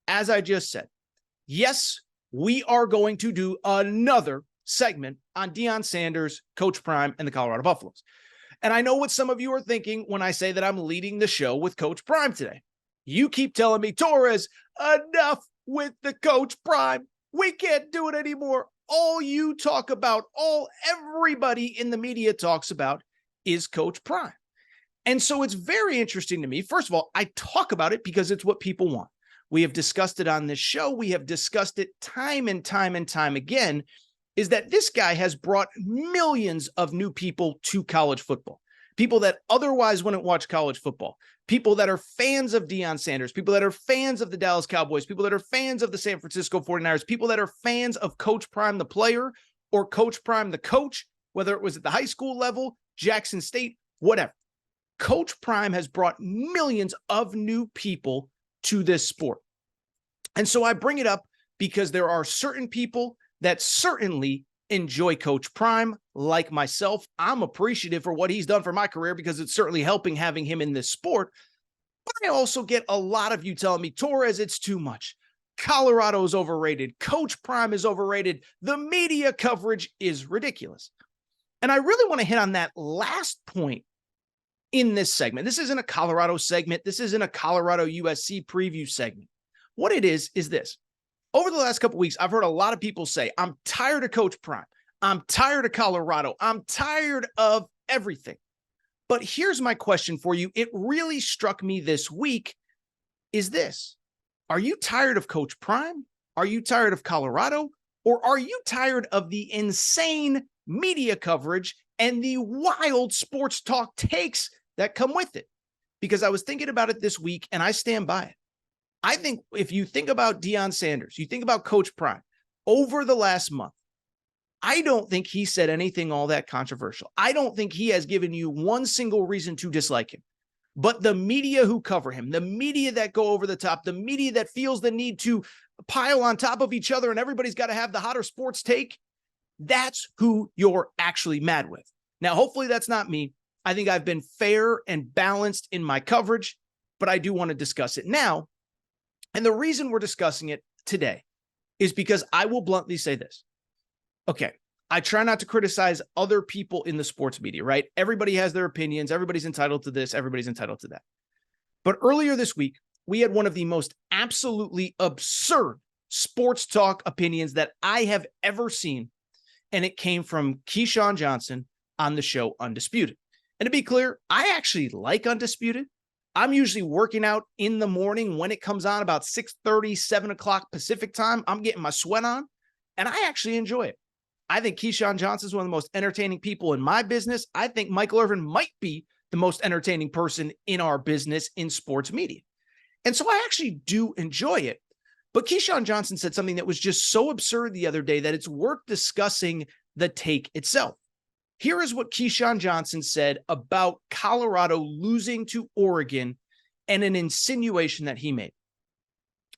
as I just said, yes, we are going to do another segment on Deion Sanders, Coach Prime, and the Colorado Buffaloes. And I know what some of you are thinking when I say that I'm leading the show with Coach Prime today. You keep telling me, Torres, enough with the Coach Prime. We can't do it anymore. All you talk about, all everybody in the media talks about is Coach Prime. And so it's very interesting to me. First of all, I talk about it because it's what people want. We have discussed it on this show. We have discussed it time and time and time again, is that this guy has brought millions of new people to college football. People that otherwise wouldn't watch college football. People that are fans of Deion Sanders. People that are fans of the Dallas Cowboys. People that are fans of the San Francisco 49ers. People that are fans of Coach Prime, the player, or Coach Prime, the coach, whether it was at the high school level, Jackson State, whatever. Coach Prime has brought millions of new people to this sport. And so I bring it up because there are certain people that certainly enjoy Coach Prime, like myself. I'm appreciative for what he's done for my career because it's certainly helping having him in this sport. But I also get a lot of you telling me, Torres, it's too much. Colorado's overrated. Coach Prime is overrated. The media coverage is ridiculous. And I really want to hit on that last point in this segment. This isn't a Colorado segment. This isn't a Colorado USC preview segment. What it is this. Over the last couple of weeks, I've heard a lot of people say, I'm tired of Coach Prime. I'm tired of Colorado. I'm tired of everything. But here's my question for you. It really struck me this week is this. Are you tired of Coach Prime? Are you tired of Colorado? Or are you tired of the insane media coverage and the wild sports talk takes that come with it? Because I was thinking about it this week and I stand by it. I think if you think about Deion Sanders, you think about Coach Prime over the last month, I don't think he said anything all that controversial. I don't think he has given you one single reason to dislike him. But the media who cover him, the media that go over the top, the media that feels the need to pile on top of each other and everybody's got to have the hotter sports take, that's who you're actually mad with. Now, hopefully that's not me. I think I've been fair and balanced in my coverage, but I do want to discuss it now. And the reason we're discussing it today is because I will bluntly say this. Okay, I try not to criticize other people in the sports media, right? Everybody has their opinions. Everybody's entitled to this. Everybody's entitled to that. But earlier this week, we had one of the most absolutely absurd sports talk opinions that I have ever seen. And it came from Keyshawn Johnson on the show Undisputed. And to be clear, I actually like Undisputed. I'm usually working out in the morning when it comes on about 6:30, 7 o'clock Pacific time. I'm getting my sweat on, and I actually enjoy it. I think Keyshawn Johnson is one of the most entertaining people in my business. I think Michael Irvin might be the most entertaining person in our business in sports media. And so I actually do enjoy it. But Keyshawn Johnson said something that was just so absurd the other day that it's worth discussing the take itself. Here is what Keyshawn Johnson said about Colorado losing to Oregon and an insinuation that he made.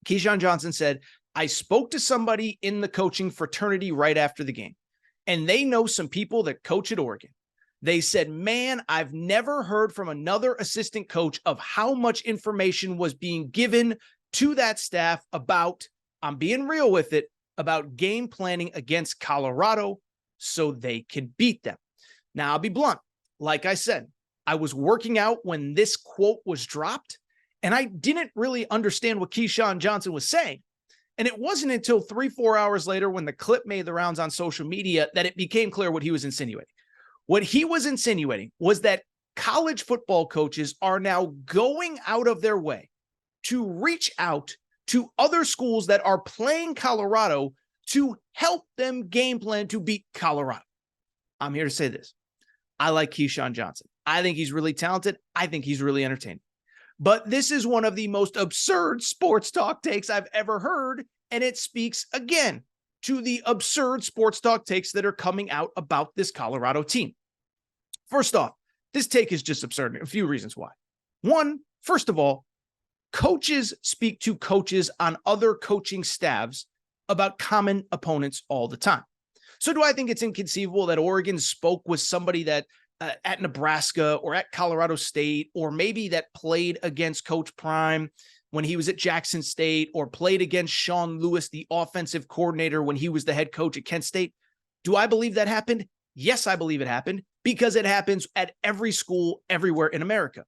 Keyshawn Johnson said, I spoke to somebody in the coaching fraternity right after the game, and they know some people that coach at Oregon. They said, man, I've never heard from another assistant coach of how much information was being given to that staff about, I'm being real with it, about game planning against Colorado so they can beat them. Now, I'll be blunt. Like I said, I was working out when this quote was dropped, and I didn't really understand what Keyshawn Johnson was saying. And it wasn't until 3-4 hours later when the clip made the rounds on social media that it became clear what he was insinuating. What he was insinuating was that college football coaches are now going out of their way to reach out to other schools that are playing Colorado to help them game plan to beat Colorado. I'm here to say this. I like Keyshawn Johnson. I think he's really talented. I think he's really entertaining. But this is one of the most absurd sports talk takes I've ever heard, and it speaks again to the absurd sports talk takes that are coming out about this Colorado team. First off, this take is just absurd. A few reasons why. One, first of all, coaches speak to coaches on other coaching staffs about common opponents all the time. So do I think it's inconceivable that Oregon spoke with somebody that at Nebraska or at Colorado State, or maybe that played against Coach Prime when he was at Jackson State or played against Sean Lewis, the offensive coordinator, when he was the head coach at Kent State. Do I believe that happened? Yes, I believe it happened because it happens at every school everywhere in America.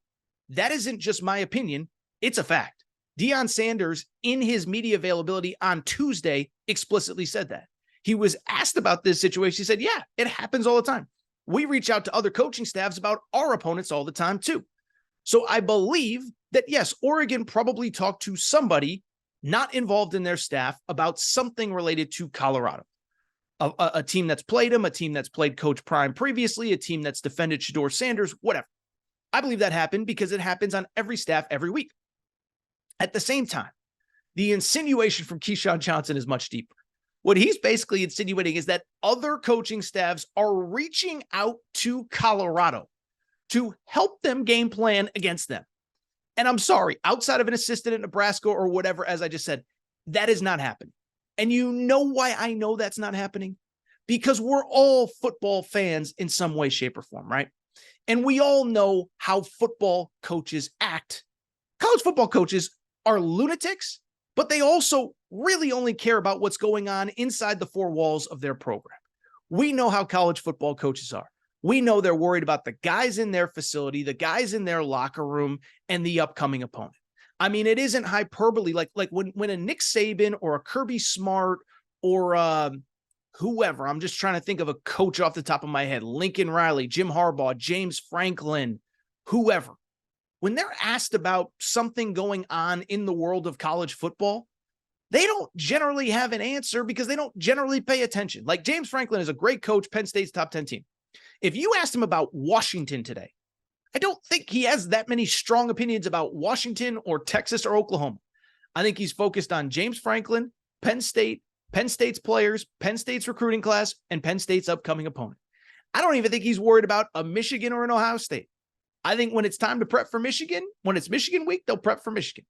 That isn't just my opinion. It's a fact. Deion Sanders, in his media availability on Tuesday, explicitly said that. He was asked about this situation. He said, yeah, it happens all the time. We reach out to other coaching staffs about our opponents all the time too. So I believe that, yes, Oregon probably talked to somebody not involved in their staff about something related to Colorado. A team that's played him, a team that's played Coach Prime previously, a team that's defended Shedeur Sanders, whatever. I believe that happened because it happens on every staff every week. At the same time, the insinuation from Keyshawn Johnson is much deeper. What he's basically insinuating is that other coaching staffs are reaching out to Colorado to help them game plan against them. And I'm sorry, outside of an assistant at Nebraska or whatever, as I just said, that is not happening. And you know why I know that's not happening? Because we're all football fans in some way, shape, or form, right? And we all know how football coaches act. College football coaches are lunatics, but they also really only care about what's going on inside the four walls of their program. We know how college football coaches are. We know they're worried about the guys in their facility, the guys in their locker room, and the upcoming opponent. I mean, it isn't hyperbole. Like when a Nick Saban or a Kirby Smart or whoever, I'm just trying to think of a coach off the top of my head, Lincoln Riley, Jim Harbaugh, James Franklin, whoever. When they're asked about something going on in the world of college football, they don't generally have an answer because they don't generally pay attention. Like James Franklin is a great coach, Penn State's top 10 team. If you asked him about Washington today, I don't think he has that many strong opinions about Washington or Texas or Oklahoma. I think he's focused on James Franklin, Penn State, Penn State's players, Penn State's recruiting class, and Penn State's upcoming opponent. I don't even think he's worried about a Michigan or an Ohio State. I think when it's time to prep for Michigan, when it's Michigan week, they'll prep for Michigan.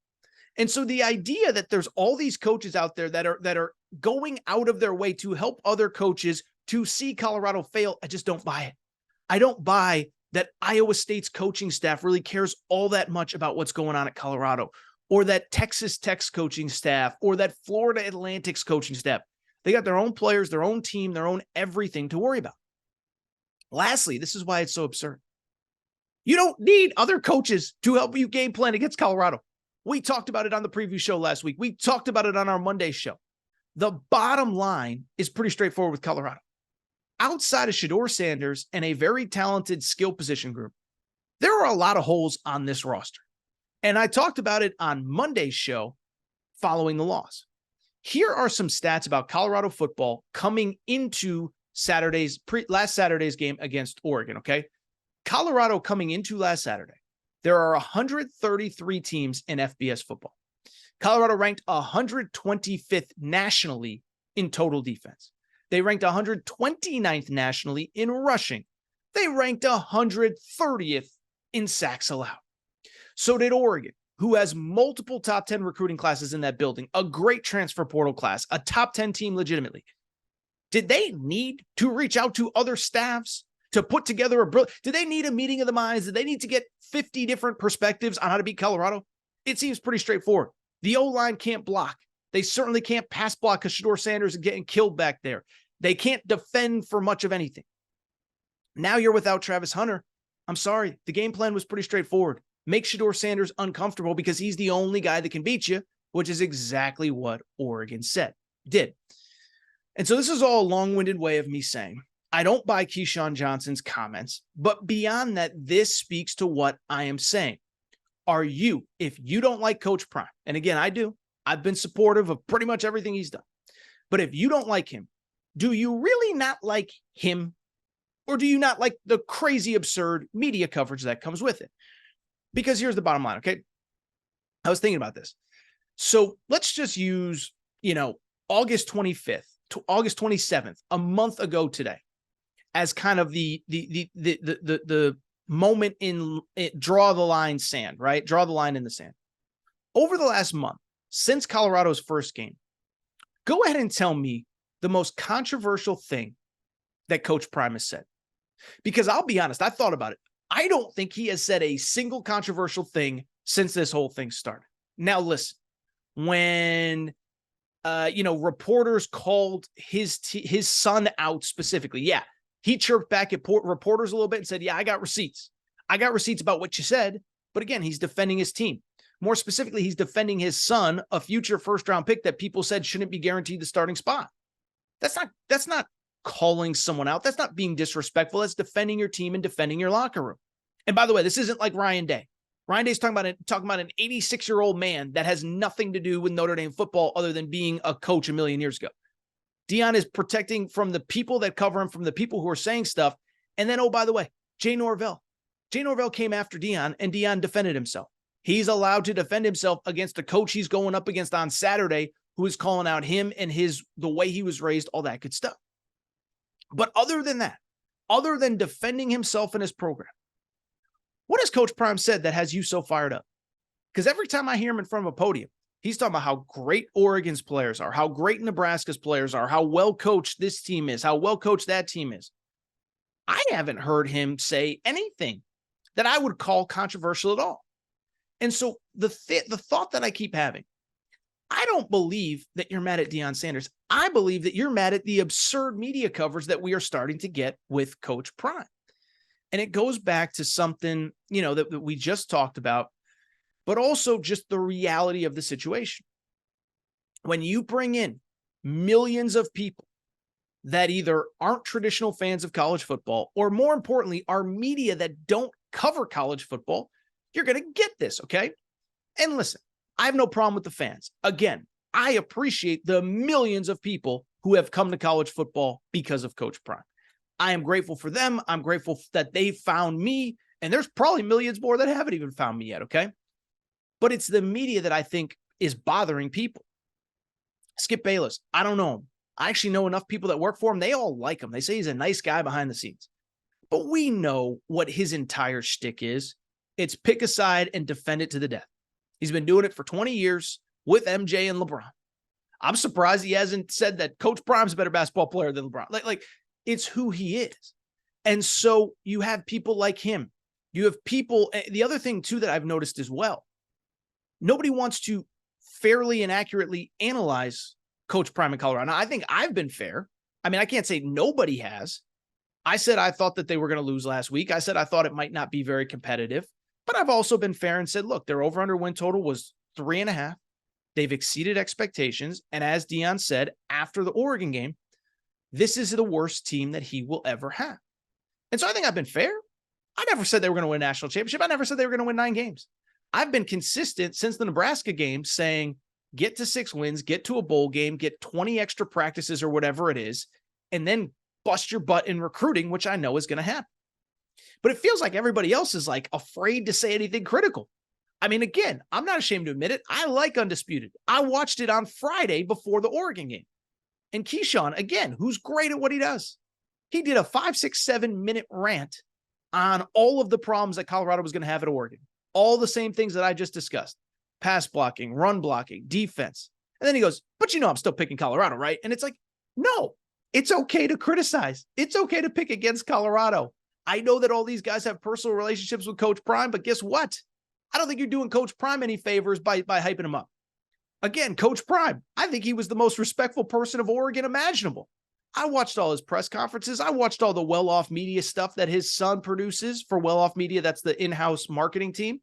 And so the idea that there's all these coaches out there that are going out of their way to help other coaches to see Colorado fail, I just don't buy it. I don't buy that Iowa State's coaching staff really cares all that much about what's going on at Colorado, or that Texas Tech's coaching staff, or that Florida Atlantic's coaching staff. They got their own players, their own team, their own everything to worry about. Lastly, this is why it's so absurd. You don't need other coaches to help you game plan against Colorado. We talked about it on the preview show last week. We talked about it on our Monday show. The bottom line is pretty straightforward with Colorado. Outside of Shedeur Sanders and a very talented skill position group, there are a lot of holes on this roster. And I talked about it on Monday's show following the loss. Here are some stats about Colorado football coming into last Saturday's game against Oregon, okay? Colorado coming into last Saturday, there are 133 teams in FBS football. Colorado ranked 125th nationally in total defense. They ranked 129th nationally in rushing. They ranked 130th in sacks allowed. So did Oregon, who has multiple top 10 recruiting classes in that building, a great transfer portal class, a top 10 team legitimately. Did they need to reach out to other staffs to put together did they need a meeting of the minds? Did they need to get 50 different perspectives on how to beat Colorado? It seems pretty straightforward. The O-line can't block. They certainly can't pass block because Shedeur Sanders is getting killed back there. They can't defend for much of anything. Now you're without Travis Hunter. I'm sorry. The game plan was pretty straightforward. Make Shedeur Sanders uncomfortable because he's the only guy that can beat you, which is exactly what Oregon did. And so this is all a long-winded way of me saying, I don't buy Keyshawn Johnson's comments, but beyond that, this speaks to what I am saying. If you don't like Coach Prime, and again, I do, I've been supportive of pretty much everything he's done. But if you don't like him, do you really not like him? Or do you not like the crazy, absurd media coverage that comes with it? Because here's the bottom line, okay? I was thinking about this. So let's just use, August 25th to August 27th, a month ago today, as kind of the moment in it, draw the line sand, right? Draw the line in the sand. Over the last month, since Colorado's first game, go ahead and tell me the most controversial thing that Coach Prime has said. Because I'll be honest, I thought about it. I don't think he has said a single controversial thing since this whole thing started. Now, listen, when, reporters called his son out specifically, yeah, he chirped back at reporters a little bit and said, yeah, I got receipts. I got receipts about what you said. But again, he's defending his team. More specifically, he's defending his son, a future first-round pick that people said shouldn't be guaranteed the starting spot. That's not calling someone out. That's not being disrespectful. That's defending your team and defending your locker room. And by the way, this isn't like Ryan Day. Ryan Day's talking about an 86-year-old man that has nothing to do with Notre Dame football other than being a coach a million years ago. Deion is protecting from the people that cover him, from the people who are saying stuff. And then, oh, by the way, Jay Norvell. Jay Norvell came after Deion, and Deion defended himself. He's allowed to defend himself against the coach he's going up against on Saturday, who is calling out him and the way he was raised, all that good stuff. But other than that, other than defending himself and his program, what has Coach Prime said that has you so fired up? Because every time I hear him in front of a podium, he's talking about how great Oregon's players are, how great Nebraska's players are, how well coached this team is, how well coached that team is. I haven't heard him say anything that I would call controversial at all. And so the thought that I keep having, I don't believe that you're mad at Deion Sanders. I believe that you're mad at the absurd media coverage that we are starting to get with Coach Prime. And it goes back to something, that we just talked about, but also just the reality of the situation. When you bring in millions of people that either aren't traditional fans of college football, or more importantly, are media that don't cover college football, you're going to get this, okay? And listen, I have no problem with the fans. Again, I appreciate the millions of people who have come to college football because of Coach Prime. I am grateful for them. I'm grateful that they found me, and there's probably millions more that haven't even found me yet, okay? But it's the media that I think is bothering people. Skip Bayless, I don't know him. I actually know enough people that work for him. They all like him. They say he's a nice guy behind the scenes. But we know what his entire shtick is. It's pick a side and defend it to the death. He's been doing it for 20 years with MJ and LeBron. I'm surprised he hasn't said that Coach Prime's a better basketball player than LeBron. Like it's who he is. And so you have people like him. You have people. The other thing, too, that I've noticed as well, nobody wants to fairly and accurately analyze Coach Prime in Colorado. Now, I think I've been fair. I mean, I can't say nobody has. I said I thought that they were going to lose last week. I said I thought it might not be very competitive. But I've also been fair and said, look, their over-under win total was 3.5. They've exceeded expectations. And as Deion said after the Oregon game, this is the worst team that he will ever have. And so I think I've been fair. I never said they were going to win a national championship. I never said they were going to win 9 games. I've been consistent since the Nebraska game saying, get to 6 wins, get to a bowl game, get 20 extra practices or whatever it is, and then bust your butt in recruiting, which I know is going to happen. But it feels like everybody else is like afraid to say anything critical. I mean, again, I'm not ashamed to admit it. I like Undisputed. I watched it on Friday before the Oregon game. And Keyshawn, again, who's great at what he does, he did a 5, 6, 7-minute rant on all of the problems that Colorado was going to have at Oregon. All the same things that I just discussed. Pass blocking, run blocking, defense. And then he goes, but I'm still picking Colorado, right? And it's like, no, it's okay to criticize. It's okay to pick against Colorado. I know that all these guys have personal relationships with Coach Prime, but guess what? I don't think you're doing Coach Prime any favors by hyping him up. Again, Coach Prime, I think he was the most respectful person of Oregon imaginable. I watched all his press conferences. I watched all the well-off media stuff that his son produces for well-off media. That's the in-house marketing team.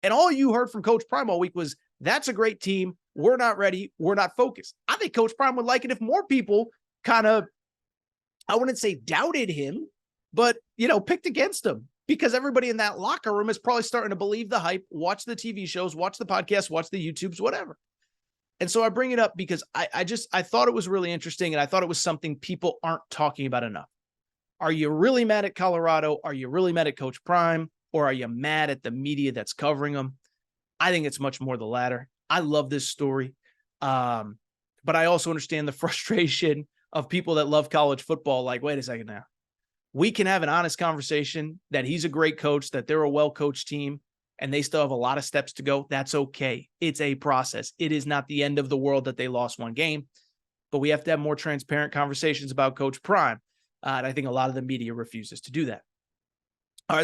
And all you heard from Coach Prime all week was, that's a great team. We're not ready. We're not focused. I think Coach Prime would like it if more people kind of, I wouldn't say doubted him, but, picked against him, because everybody in that locker room is probably starting to believe the hype, watch the TV shows, watch the podcasts, watch the YouTubes, whatever. And so I bring it up because I thought it was really interesting, and I thought it was something people aren't talking about enough. Are you really mad at Colorado? Are you really mad at Coach Prime? Or are you mad at the media that's covering them? I think it's much more the latter. I love this story. But I also understand the frustration of people that love college football. Like, wait a second now. We can have an honest conversation that he's a great coach, that they're a well-coached team, and they still have a lot of steps to go. That's okay. It's a process. It is not the end of the world that they lost 1 game, but we have to have more transparent conversations about Coach Prime. And I think a lot of the media refuses to do that.